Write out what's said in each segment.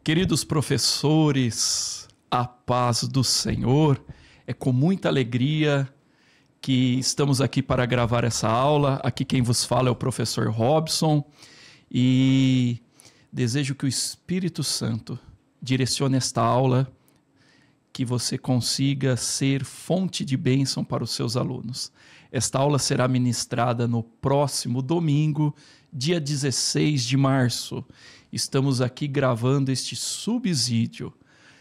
Queridos professores, a paz do Senhor. É com muita alegria que estamos aqui para gravar essa aula. Aqui quem vos fala é o professor Robson e desejo que o Espírito Santo direcione esta aula, que você consiga ser fonte de bênção para os seus alunos. Esta aula será ministrada no próximo domingo, dia 16 de março. Estamos aqui gravando este subsídio.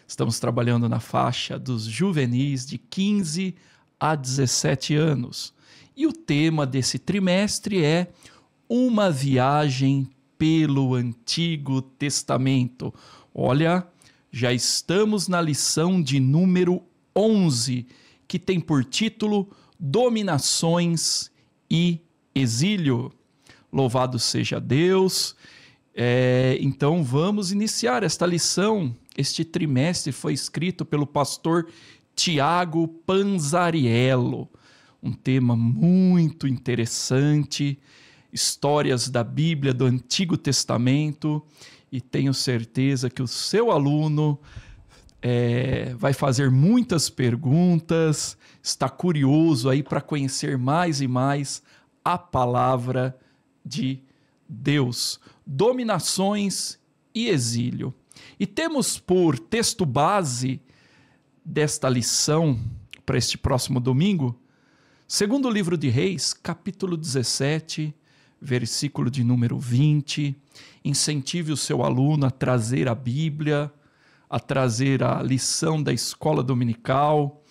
Estamos trabalhando na faixa dos juvenis de 15 a 17 anos. E o tema desse trimestre é uma viagem pelo Antigo Testamento. Olha, já estamos na lição de número 11, que tem por título Dominações e Exílio. Louvado seja Deus. Então vamos iniciar esta lição. Este trimestre foi escrito pelo pastor Tiago Panzariello. Um tema muito interessante, histórias da Bíblia, do Antigo Testamento, e tenho certeza que o seu aluno vai fazer muitas perguntas, está curioso aí para conhecer mais e mais a palavra de Deus. Dominações e exílio. E temos por texto base desta lição para este próximo domingo, segundo livro de Reis, capítulo 17, versículo de número 20. Incentive o seu aluno a trazer a Bíblia, a trazer a lição da escola dominical.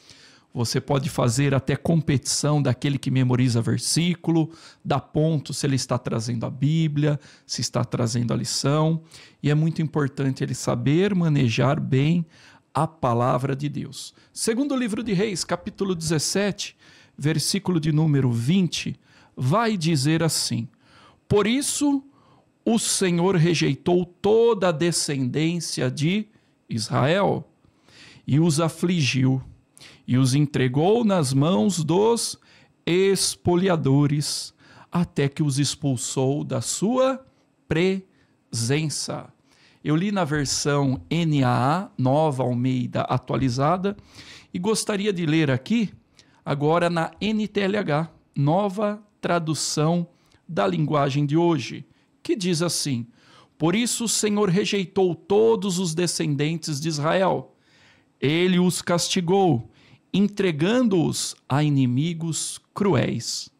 Você pode fazer até competição daquele que memoriza versículo, dá ponto se ele está trazendo a Bíblia, se está trazendo a lição. E é muito importante ele saber manejar bem a palavra de Deus. Segundo livro de Reis, capítulo 17, versículo de número 20, vai dizer assim: Por isso o Senhor rejeitou toda a descendência de Israel e os afligiu, e os entregou nas mãos dos espoliadores, até que os expulsou da sua presença. Eu li na versão NAA, Nova Almeida Atualizada, e gostaria de ler aqui, agora na NTLH, Nova Tradução da Linguagem de Hoje, que diz assim: Por isso o Senhor rejeitou todos os descendentes de Israel. Ele os castigou, entregando-os a inimigos cruéis,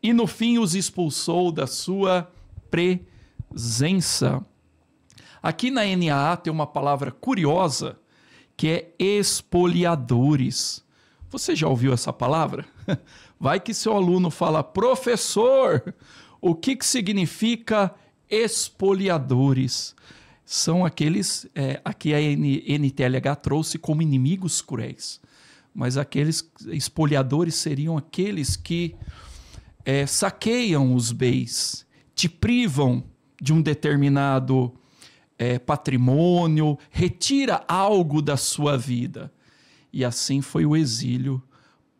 e no fim os expulsou da sua presença. Aqui na NAA tem uma palavra curiosa, que é espoliadores. Você já ouviu essa palavra? Vai que seu aluno fala: professor, o que significa espoliadores? São aqueles, aqui a NTLH trouxe como inimigos cruéis, mas aqueles espoliadores seriam aqueles que saqueiam os bens, te privam de um determinado patrimônio, retira algo da sua vida. E assim foi o exílio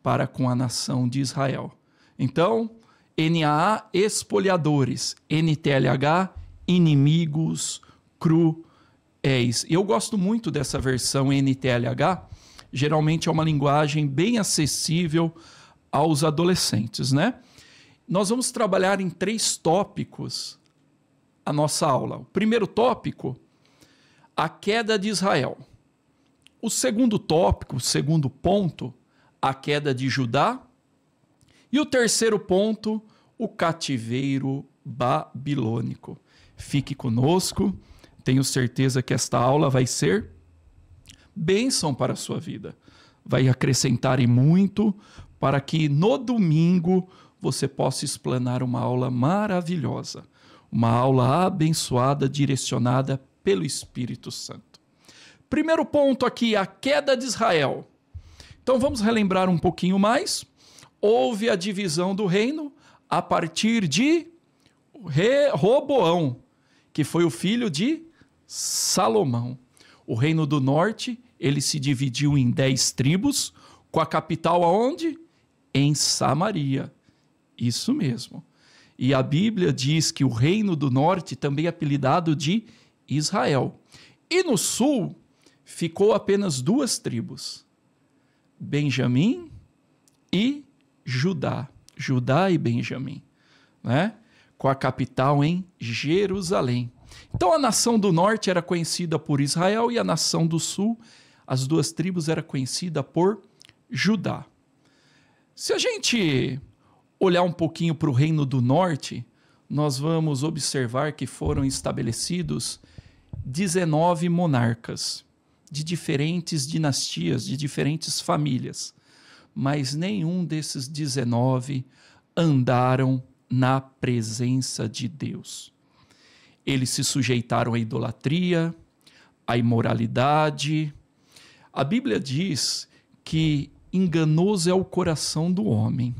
para com a nação de Israel. Então, NAA, espoliadores, NTLH, inimigos cruéis. Eu gosto muito dessa versão NTLH, geralmente é uma linguagem bem acessível aos adolescentes, né? Nós vamos trabalhar em 3 tópicos a nossa aula. O primeiro tópico, a queda de Israel. O segundo tópico, o segundo ponto, a queda de Judá. E o terceiro ponto, o cativeiro babilônico. Fique conosco, tenho certeza que esta aula vai ser bênção para a sua vida. Vai acrescentar e muito para que no domingo você possa explanar uma aula maravilhosa, uma aula abençoada, direcionada pelo Espírito Santo. Primeiro ponto aqui, a queda de Israel. Então vamos relembrar um pouquinho mais. Houve a divisão do reino a partir de Roboão, que foi o filho de Salomão. O reino do norte, ele se dividiu em 10 tribos, com a capital aonde? Em Samaria. Isso mesmo. E a Bíblia diz que o reino do norte também é apelidado de Israel. E no sul ficou apenas 2 tribos, Benjamim e Judá. Judá e Benjamim, né? Com a capital em Jerusalém. Então a nação do norte era conhecida por Israel e a nação do sul, as 2 tribos, era conhecida por Judá. Se a gente olhar um pouquinho para o reino do norte, nós vamos observar que foram estabelecidos 19 monarcas de diferentes dinastias, de diferentes famílias, mas nenhum desses 19 andaram na presença de Deus. Eles se sujeitaram à idolatria, à imoralidade. A Bíblia diz que enganoso é o coração do homem.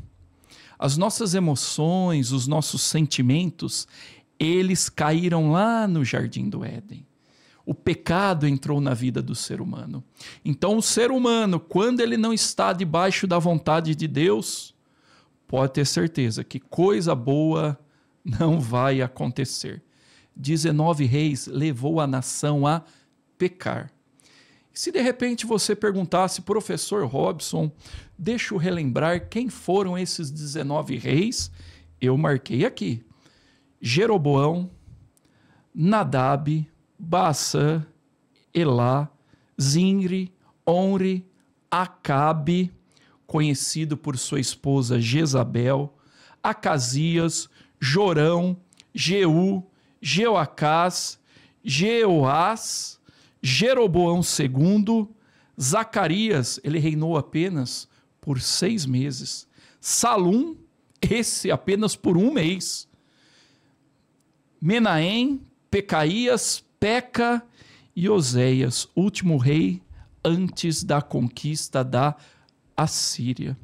As nossas emoções, os nossos sentimentos, eles caíram lá no Jardim do Éden. O pecado entrou na vida do ser humano. Então, o ser humano, quando ele não está debaixo da vontade de Deus, pode ter certeza que coisa boa não vai acontecer. 19 reis levou a nação a pecar. Se de repente você perguntasse, professor Robson, deixa eu relembrar quem foram esses 19 reis, eu marquei aqui. Jeroboão, Nadab, Baasã, Elá, Zinri, Onri, Acabe, conhecido por sua esposa Jezabel, Acasias, Jorão, Jeú, Jeoacás, Jeoás, Jeroboão II, Zacarias, ele reinou apenas por 6 meses. Salum, esse apenas por 1 mês. Menahem, Pecaías, Peca e Oséias, último rei antes da conquista da Assíria.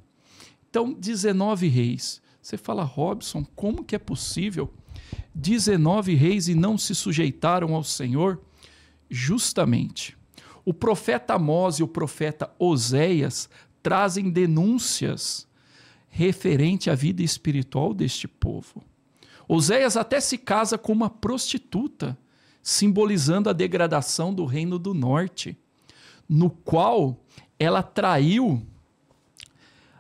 Então, 19 reis. Você fala, Robson, como que é possível 19 reis e não se sujeitaram ao Senhor? Justamente. O profeta Amós e o profeta Oséias trazem denúncias referente à vida espiritual deste povo. Oséias até se casa com uma prostituta, simbolizando a degradação do reino do norte, no qual ela traiu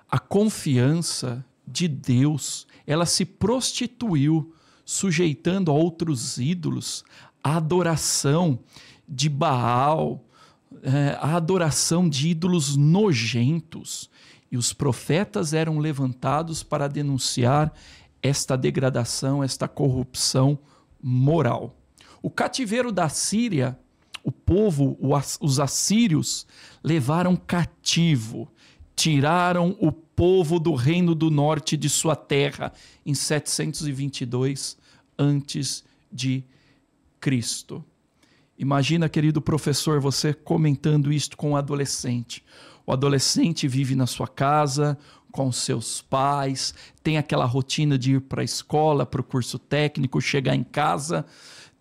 a confiança de Deus, ela se prostituiu, sujeitando a outros ídolos, a adoração de Baal, a adoração de ídolos nojentos. E os profetas eram levantados para denunciar esta degradação, esta corrupção moral. O cativeiro da Síria, o povo, os assírios, levaram cativo, tiraram o povo do reino do norte de sua terra em 722 antes de Cristo. Imagina, querido professor, você comentando isto com um adolescente. O adolescente vive na sua casa, com seus pais, tem aquela rotina de ir para a escola, para o curso técnico, chegar em casa,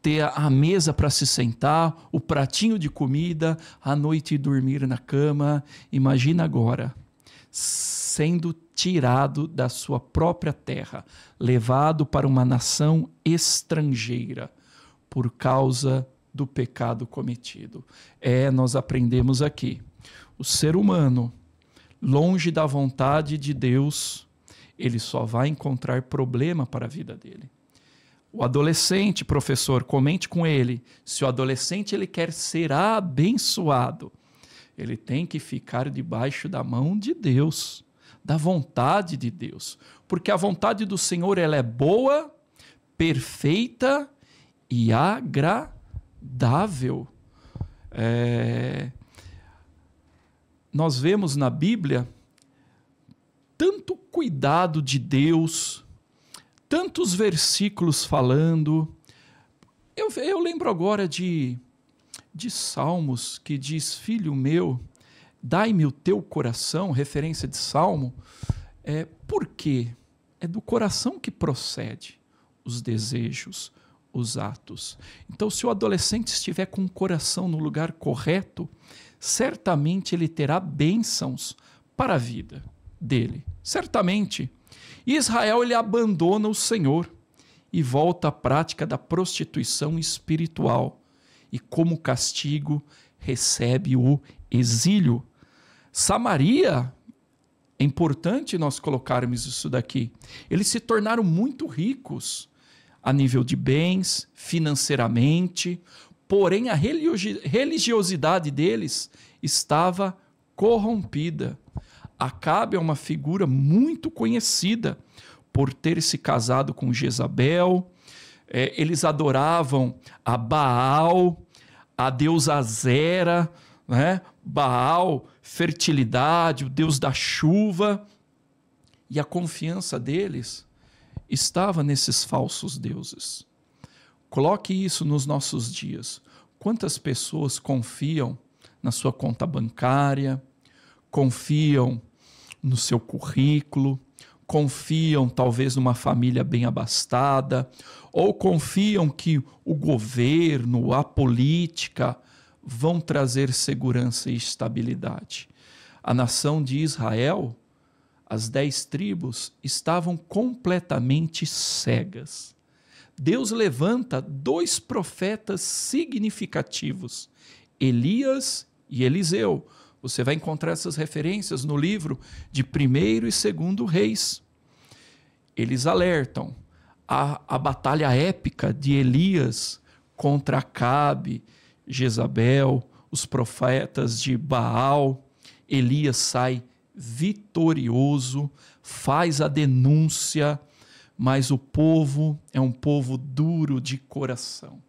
ter a mesa para se sentar, o pratinho de comida, à noite dormir na cama. Imagina agora, sendo tirado da sua própria terra, levado para uma nação estrangeira, por causa do pecado cometido. Nós aprendemos aqui, o ser humano, longe da vontade de Deus, ele só vai encontrar problema para a vida dele. O adolescente, professor, comente com ele, se o adolescente ele quer ser abençoado, ele tem que ficar debaixo da mão de Deus, da vontade de Deus, porque a vontade do Senhor ela é boa, perfeita e agradável. Nós vemos na Bíblia tanto cuidado de Deus, tantos versículos falando. Eu lembro agora de Salmos, que diz, filho meu, dai-me o teu coração, referência de Salmo. Por quê? É do coração que procede os desejos, os atos. Então, se o adolescente estiver com o coração no lugar correto, certamente ele terá bênçãos para a vida dele. Certamente. Israel, ele abandona o Senhor e volta à prática da prostituição espiritual. e, como castigo, recebe o exílio. Samaria, é importante nós colocarmos isso daqui. Eles se tornaram muito ricos a nível de bens, financeiramente, porém a religiosidade deles estava corrompida. Acabe é uma figura muito conhecida por ter se casado com Jezabel. Eles adoravam a Baal, a deusa Azera, né? Baal, fertilidade, o deus da chuva. E a confiança deles estava nesses falsos deuses. Coloque isso nos nossos dias. Quantas pessoas confiam na sua conta bancária, confiam no seu currículo, confiam talvez numa família bem abastada, ou confiam que o governo, a política vão trazer segurança e estabilidade. A nação de Israel, as 10 tribos, estavam completamente cegas. Deus levanta 2 profetas significativos, Elias e Eliseu. Você vai encontrar essas referências no livro de 1º e 2º Reis. Eles alertam a batalha épica de Elias contra Acabe, Jezabel, os profetas de Baal. Elias sai vitorioso, faz a denúncia, mas o povo é um povo duro de coração.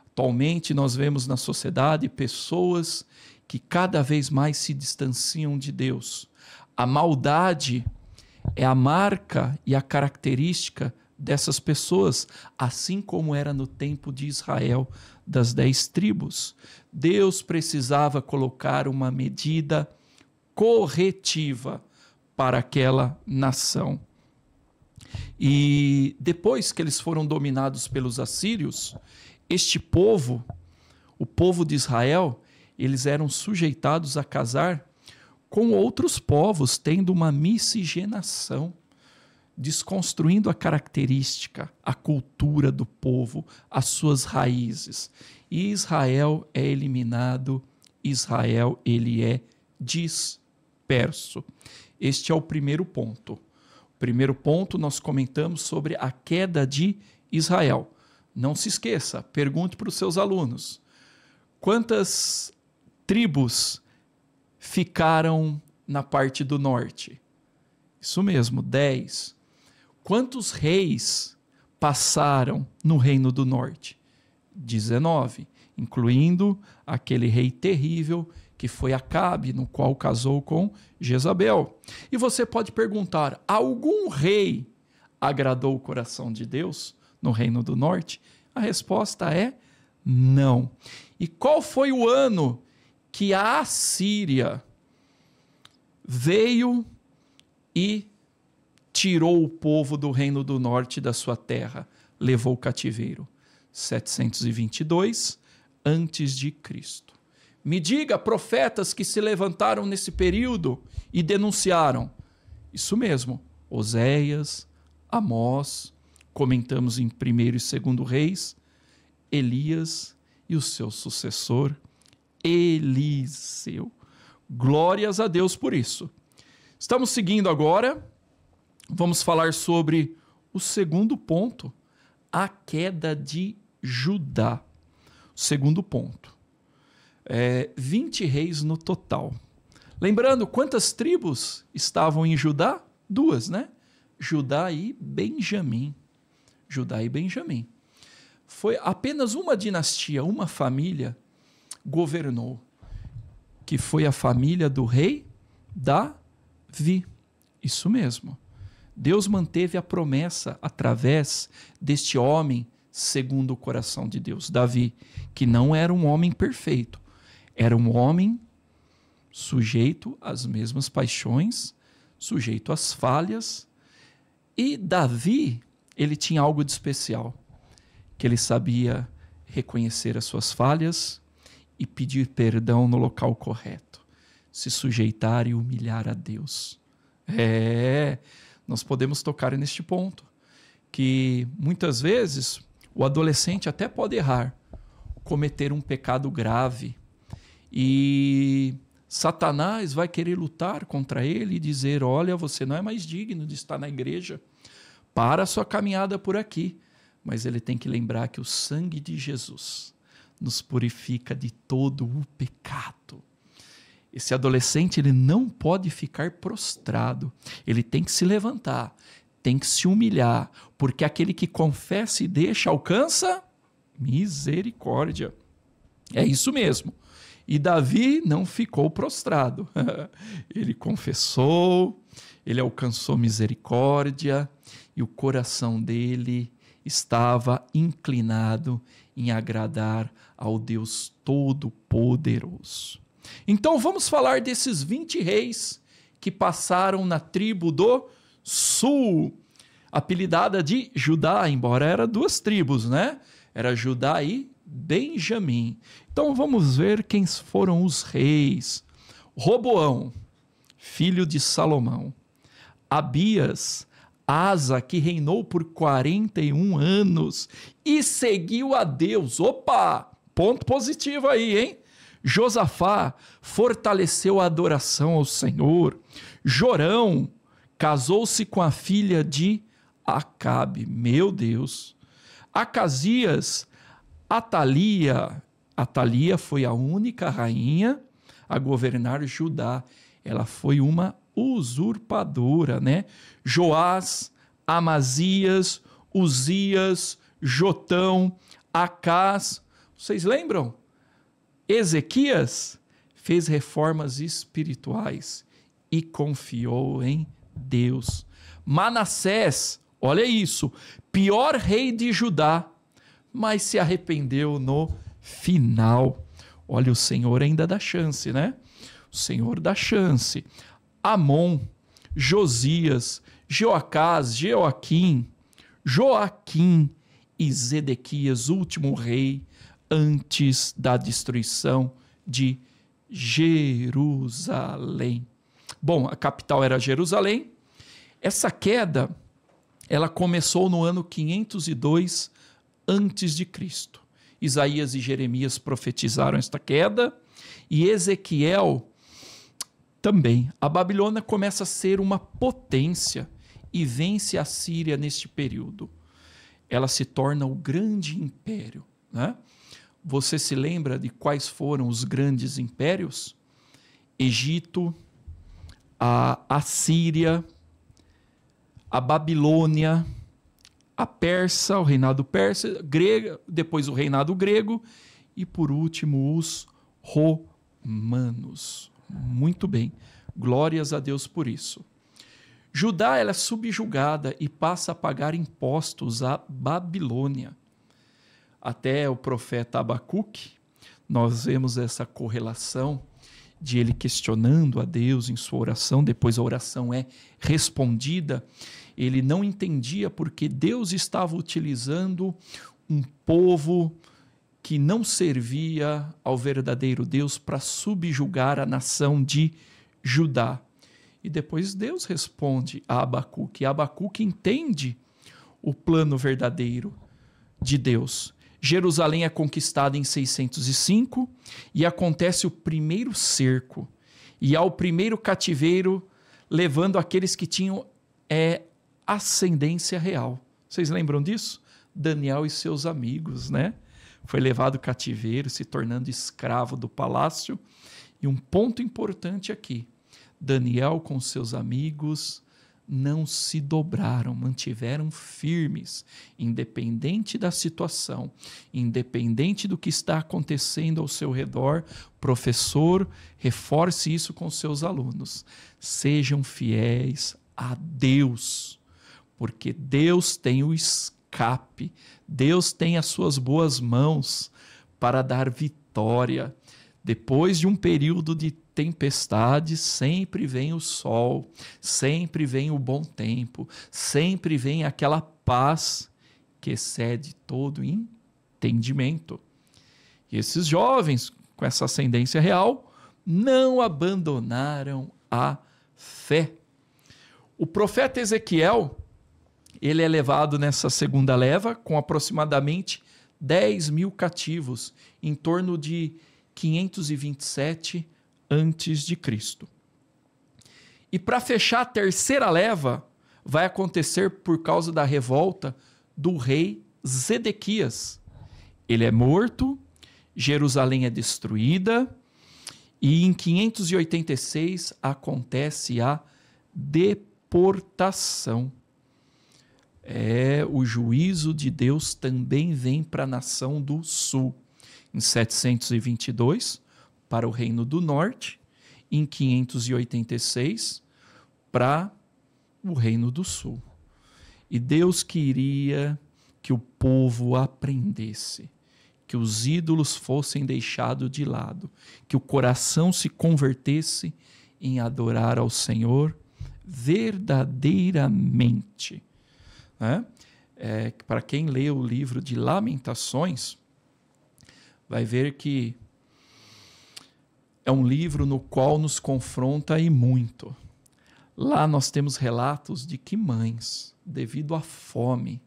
Atualmente nós vemos na sociedade pessoas que cada vez mais se distanciam de Deus. A maldade é a marca e a característica dessas pessoas, assim como era no tempo de Israel, das 10 tribos. Deus precisava colocar uma medida corretiva para aquela nação. E depois que eles foram dominados pelos assírios, este povo, o povo de Israel, eles eram sujeitados a casar com outros povos, tendo uma miscigenação, desconstruindo a característica, a cultura do povo, as suas raízes. E Israel é eliminado, Israel ele é disperso. Este é o primeiro ponto. O primeiro ponto nós comentamos sobre a queda de Israel. Não se esqueça, pergunte para os seus alunos, quantas tribos ficaram na parte do norte? Isso mesmo, 10. Quantos reis passaram no reino do norte? 19, incluindo aquele rei terrível que foi Acabe, no qual casou com Jezabel. E você pode perguntar, algum rei agradou o coração de Deus no reino do norte? A resposta é não. E qual foi o ano que a Assíria veio e tirou o povo do reino do norte da sua terra, levou o cativeiro? 722 antes de Cristo. Me diga, profetas que se levantaram nesse período e denunciaram. Isso mesmo, Oséias, Amós, comentamos em 1º e 2º Reis, Elias e o seu sucessor, Eliseu. Glórias a Deus por isso. Estamos seguindo agora, vamos falar sobre o segundo ponto, a queda de Judá. Segundo ponto. 20 reis no total. Lembrando, quantas tribos estavam em Judá? 2, né? Judá e Benjamim. Judá e Benjamim. Foi apenas uma dinastia, uma família governou, que foi a família do rei Davi. Isso mesmo. Deus manteve a promessa através deste homem segundo o coração de Deus, Davi, que não era um homem perfeito, era um homem sujeito às mesmas paixões, sujeito às falhas. E Davi, ele tinha algo de especial, que ele sabia reconhecer as suas falhas e pedir perdão no local correto, se sujeitar e humilhar a Deus. Nós podemos tocar neste ponto, que muitas vezes o adolescente até pode errar, cometer um pecado grave. E Satanás vai querer lutar contra ele e dizer: olha, você não é mais digno de estar na igreja, para a sua caminhada por aqui. Mas ele tem que lembrar que o sangue de Jesus nos purifica de todo o pecado. Esse adolescente, ele não pode ficar prostrado, ele tem que se levantar, tem que se humilhar, porque aquele que confessa e deixa alcança misericórdia. É isso mesmo. E Davi não ficou prostrado. Ele confessou, ele alcançou misericórdia e o coração dele estava inclinado em agradar ao Deus Todo-Poderoso. Então vamos falar desses 20 reis que passaram na tribo do sul, apelidada de Judá, embora era 2 tribos, né? Era Judá e Benjamim. Então vamos ver quem foram os reis. Roboão, filho de Salomão. Abias, Asa, que reinou por 41 anos e seguiu a Deus. Opa, ponto positivo aí, hein? Josafá fortaleceu a adoração ao Senhor. Jorão casou-se com a filha de Acabe. Meu Deus. Acasias, Atalia foi a única rainha a governar Judá. Ela foi uma usurpadora, né? Joás, Amazias, Uzias, Jotão, Acás. Vocês lembram? Ezequias fez reformas espirituais e confiou em Deus. Manassés, olha isso, pior rei de Judá, mas se arrependeu no final. Olha, o Senhor ainda dá chance, né? O Senhor dá chance. Amon, Josias, Joacás, Joaquim e Zedequias, último rei, antes da destruição de Jerusalém. Bom, a capital era Jerusalém. Essa queda, ela começou no ano 502 antes de Cristo. Isaías e Jeremias profetizaram esta queda e Ezequiel também. A Babilônia começa a ser uma potência e vence a Síria neste período. Ela se torna o grande império, né? Você se lembra de quais foram os grandes impérios? Egito, a Síria, a Babilônia, a Pérsia, o reinado persa, grego, depois o reinado grego e, por último, os romanos. Muito bem, glórias a Deus por isso. Judá, ela é subjugada e passa a pagar impostos à Babilônia. Até o profeta Abacuque, nós vemos essa correlação de ele questionando a Deus em sua oração, depois a oração é respondida. Ele não entendia porque Deus estava utilizando um povo que não servia ao verdadeiro Deus para subjugar a nação de Judá. E depois Deus responde a Abacuque. E Abacuque entende o plano verdadeiro de Deus. Jerusalém é conquistada em 605 e acontece o primeiro cerco. E há o primeiro cativeiro, levando aqueles que tinham ascendência real. Vocês lembram disso? Daniel e seus amigos, né? Foi levado cativeiro, se tornando escravo do palácio. E um ponto importante aqui, Daniel com seus amigos não se dobraram, mantiveram firmes, independente da situação, independente do que está acontecendo ao seu redor. Professor, reforce isso com seus alunos. Sejam fiéis a Deus, porque Deus tem o escape, Deus tem as suas boas mãos para dar vitória. Depois de um período de tempestade, sempre vem o sol, sempre vem o bom tempo, sempre vem aquela paz que excede todo entendimento. E esses jovens, com essa ascendência real, não abandonaram a fé. O profeta Ezequiel, ele é levado nessa segunda leva com aproximadamente 10.000 cativos, em torno de 527 antes de Cristo. E para fechar a terceira leva, vai acontecer por causa da revolta do rei Zedequias. Ele é morto, Jerusalém é destruída, e em 586 acontece a deportação. O juízo de Deus também vem para a nação do sul. Em 722, para o reino do norte, em 586, para o reino do sul. E Deus queria que o povo aprendesse, que os ídolos fossem deixados de lado, que o coração se convertesse em adorar ao Senhor verdadeiramente. Para quem lê o livro de Lamentações, vai ver que é um livro no qual nos confronta e muito. Lá nós temos relatos de que mães, devido à fome,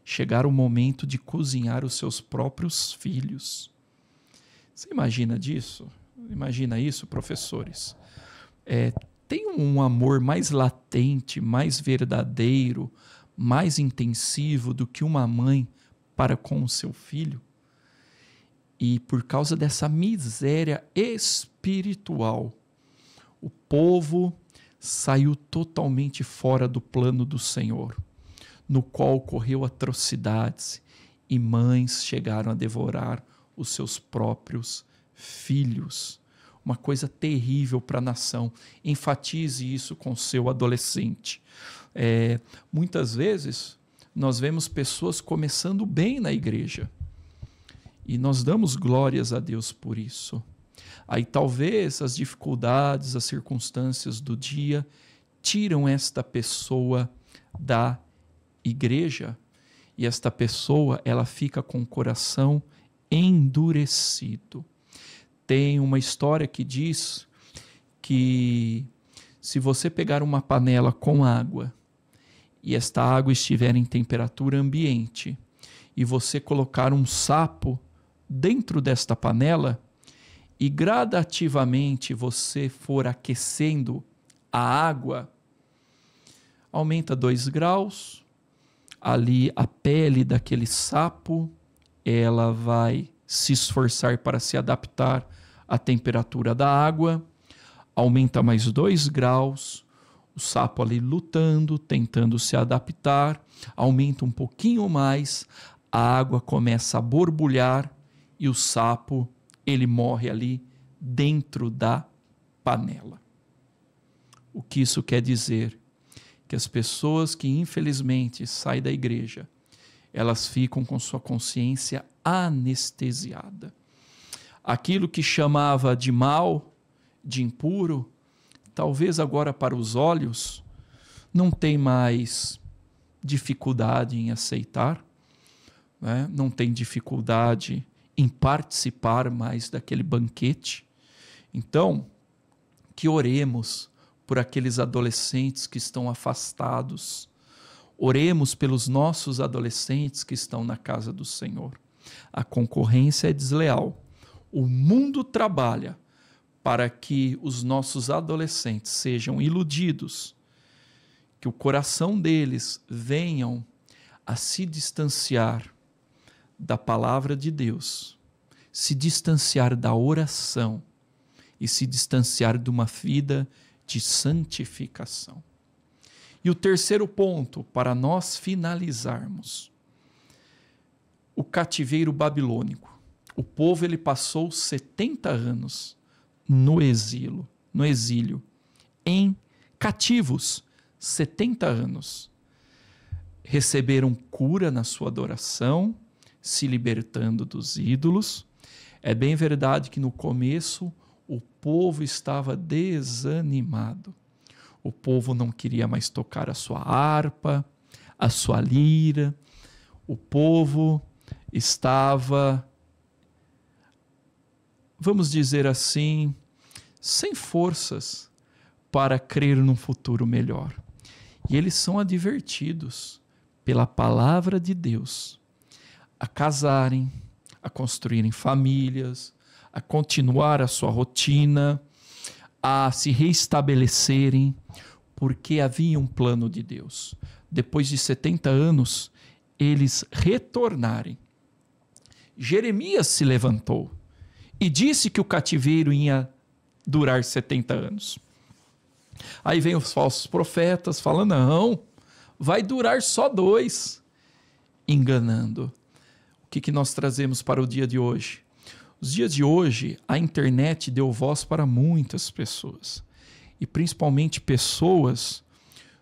chegaram o momento de cozinhar os seus próprios filhos. Você imagina disso? Imagina isso, professores? Tem um amor mais latente, mais verdadeiro, mais intensivo do que uma mãe para com o seu filho? E por causa dessa miséria espiritual, o povo saiu totalmente fora do plano do Senhor, no qual ocorreu atrocidades e mães chegaram a devorar os seus próprios filhos. Uma coisa terrível para a nação. Enfatize isso com seu adolescente. Muitas vezes nós vemos pessoas começando bem na igreja e nós damos glórias a Deus por isso. Aí talvez as dificuldades, as circunstâncias do dia tiram esta pessoa da igreja e esta pessoa ela fica com o coração endurecido. Tem uma história que diz que se você pegar uma panela com água e esta água estiver em temperatura ambiente e você colocar um sapo dentro desta panela e gradativamente você for aquecendo a água, aumenta 2 graus, ali a pele daquele sapo, ela vai se esforçar para se adaptar à temperatura da água, aumenta mais 2 graus, o sapo ali lutando, tentando se adaptar, aumenta um pouquinho mais, a água começa a borbulhar e o sapo, ele morre ali dentro da panela. O que isso quer dizer? Que as pessoas que infelizmente saem da igreja, elas ficam com sua consciência anestesiada. Aquilo que chamava de mal, de impuro, talvez agora para os olhos, não tem mais dificuldade em aceitar, não tem dificuldade em participar mais daquele banquete. Então, que oremos por aqueles adolescentes que estão afastados. Oremos pelos nossos adolescentes que estão na casa do Senhor. A concorrência é desleal. O mundo trabalha para que os nossos adolescentes sejam iludidos, que o coração deles venham a se distanciar da palavra de Deus, se distanciar da oração e se distanciar de uma vida de santificação. E o terceiro ponto, para nós finalizarmos, o cativeiro babilônico. O povo ele passou 70 anos no exílio, em cativos, 70 anos. Receberam cura na sua adoração, se libertando dos ídolos. É bem verdade que no começo o povo estava desanimado. O povo não queria mais tocar a sua harpa, a sua lira. O povo estava, vamos dizer assim, sem forças para crer num futuro melhor. E eles são advertidos pela palavra de Deus a casarem, a construírem famílias, a continuar a sua rotina, a se reestabelecerem, porque havia um plano de Deus. Depois de 70 anos, eles retornarem. Jeremias se levantou e disse que o cativeiro ia durar 70 anos. Aí vem os falsos profetas falando, não, vai durar só 2, enganando. O que nós trazemos para o dia de hoje? Os dias de hoje, a internet deu voz para muitas pessoas, e principalmente pessoas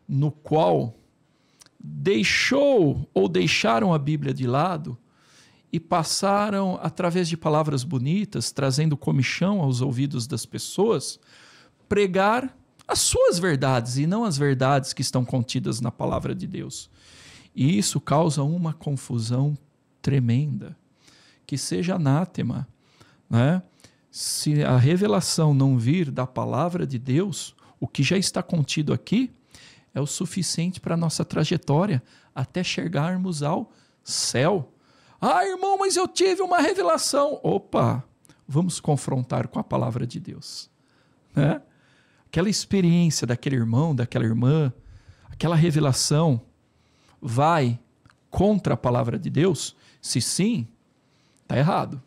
no qual deixaram a Bíblia de lado e passaram, através de palavras bonitas, trazendo comichão aos ouvidos das pessoas, pregar as suas verdades e não as verdades que estão contidas na palavra de Deus. E isso causa uma confusão tremenda, que seja anátema, né? Se a revelação não vir da palavra de Deus, o que já está contido aqui é o suficiente para a nossa trajetória até chegarmos ao céu. Ah, irmão, mas eu tive uma revelação. Opa, vamos confrontar com a palavra de Deus, né? Aquela experiência daquele irmão, daquela irmã, aquela revelação vai contra a palavra de Deus? Se sim, está errado.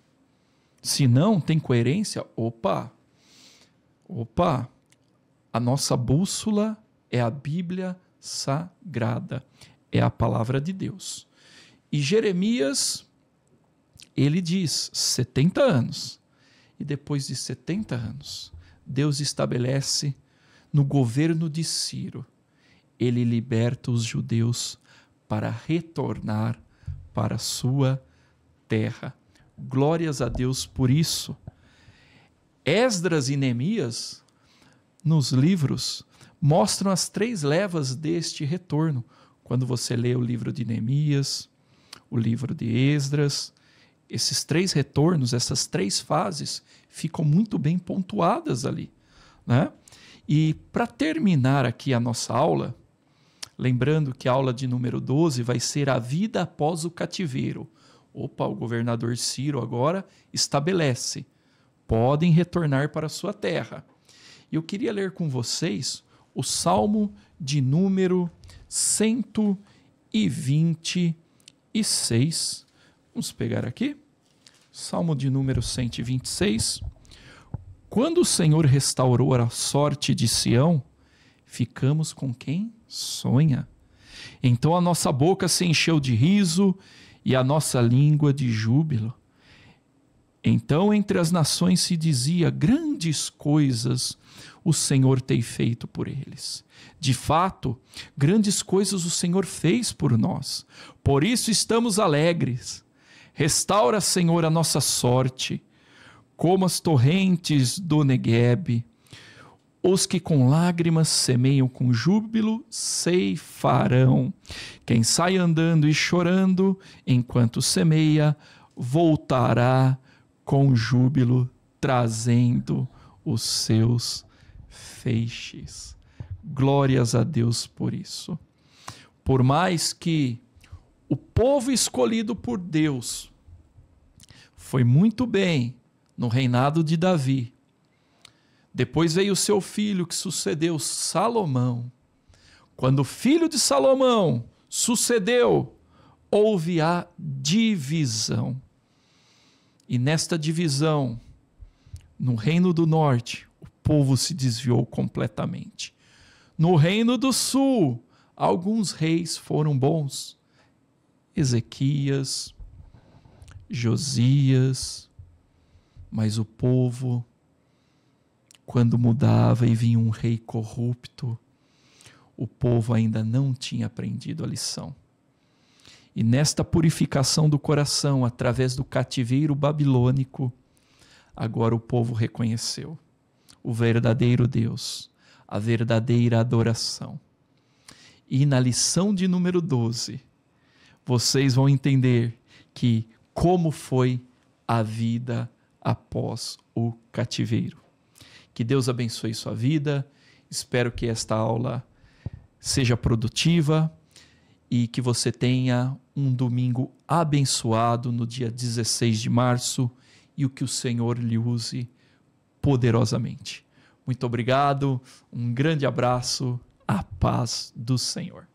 Se não tem coerência, opa, a nossa bússola é a Bíblia Sagrada, é a palavra de Deus. E Jeremias, ele diz 70 anos, e depois de 70 anos, Deus estabelece no governo de Ciro, ele liberta os judeus para retornar para a sua terra. Glórias a Deus por isso. Esdras e Neemias, nos livros, mostram as 3 levas deste retorno. Quando você lê o livro de Neemias, o livro de Esdras, esses 3 retornos, essas 3 fases, ficam muito bem pontuadas ali, né? E para terminar aqui a nossa aula, lembrando que a aula de número 12 vai ser a vida após o cativeiro. Opa, o governador Ciro agora estabelece, podem retornar para a sua terra. E eu queria ler com vocês o Salmo de número 126. Vamos pegar aqui. Salmo de número 126. Quando o Senhor restaurou a sorte de Sião, ficamos com quem sonha. Então a nossa boca se encheu de riso e a nossa língua de júbilo. Então entre as nações se dizia, grandes coisas o Senhor tem feito por eles. De fato, grandes coisas o Senhor fez por nós. Por isso estamos alegres. Restaura, Senhor, a nossa sorte, como as torrentes do Neguebe. Os que com lágrimas semeiam com júbilo ceifarão. Quem sai andando e chorando enquanto semeia, voltará com júbilo, trazendo os seus feixes. Glórias a Deus por isso. Por mais que o povo escolhido por Deus foi muito bem no reinado de Davi, depois veio o seu filho que sucedeu, Salomão. Quando o filho de Salomão sucedeu, houve a divisão. E nesta divisão, no reino do norte, o povo se desviou completamente. No reino do sul, alguns reis foram bons. Ezequias, Josias, mas o povo, quando mudava e vinha um rei corrupto, o povo ainda não tinha aprendido a lição. E nesta purificação do coração, através do cativeiro babilônico, agora o povo reconheceu o verdadeiro Deus, a verdadeira adoração. E na lição de número 12, vocês vão entender que como foi a vida após o cativeiro. Que Deus abençoe sua vida. Espero que esta aula seja produtiva e que você tenha um domingo abençoado no dia 16 de março e o que o Senhor lhe use poderosamente. Muito obrigado, um grande abraço, a paz do Senhor.